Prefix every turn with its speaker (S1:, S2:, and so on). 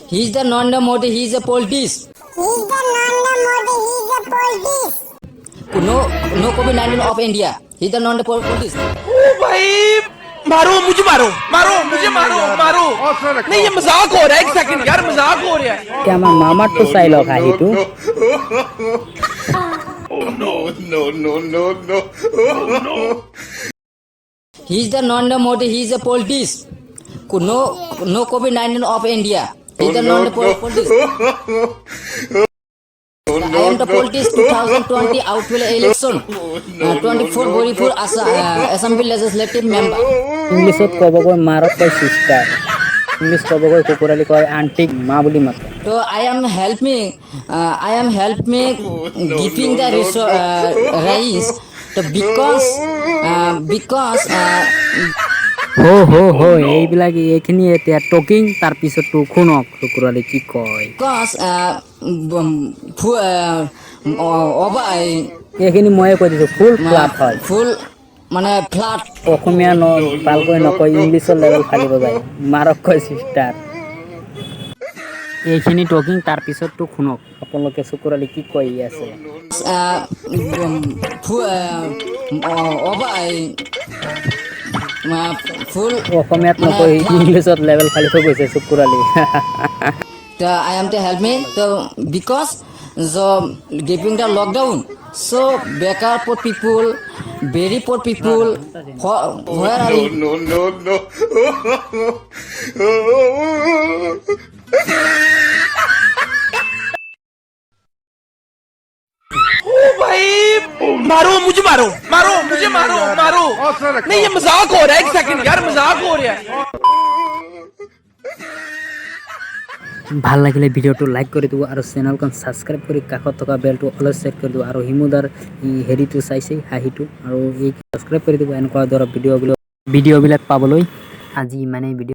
S1: He's the Narendra Modi. He's a politician. No COVID-19 of India. He's the Narendra politician.
S2: ओ भाई मारो मुझे मारो नहीं ये मजाक हो रहा है एक सेकंड यार मजाक हो रहा है
S3: क्या मैं मामा तो साइल ऑफ है तू
S1: He's the Narendra Modi. He's a politician. No COVID-19 of India. He's the Narendra politician. I am the politician 2020 outfield election. 24 Boripur Assembly Legislative Member.
S3: English में कब कोई मारो कोई सिस्टर इंग्लिश कब कोई कुकुराली कोई आंटी माँ बोली मत
S1: So I am helping giving the rise to because
S3: हो এইবিলাক এইখিনি এতিয়া টকিং তাৰ পিছতো খুনক কুকুৰালি কি কয়
S1: because
S3: এইখিনি ময়ে কৈ দিছো ফুল ফ্লাট হয়
S1: full মানে flat
S3: অসমীয়া ন ভালকৈ নকয় ইংলিছৰ লেভেল ফালিব যায় মাৰক কয় সিস্টাৰ এইখিনি টকিং তাৰ পিছতো খুনক আপোনালোকে কুকুৰালি কি কৈ আছে
S1: full
S3: অসমীয়াত নকয় ইংলিছত লেভেল ফালিব গৈছে কুকুৰালি
S1: I am to help me because the giving the lockdown so bekar poor people very poor people where are you
S2: ओ भाई मुझे मारो नहीं ये मजाक हो रहा है एक सेकंड यार मजाक हो रहा है
S3: ভাল লাগিলে ভিডিওটো লাইক কৰি দিব আৰু চেনেলখন সাবস্ক্ৰাইব কৰি কাষত থকা বেলটো অল সেট কৰি দিব আৰু হিমুদাৰ হেৰিটো চাইছে হাহিটো আৰু এই সাবস্ক্ৰাইব কৰি দিব এনেকুৱা ধৰণৰ ভিডিওবিলাক পাবলৈ আজি মানে ভিডিও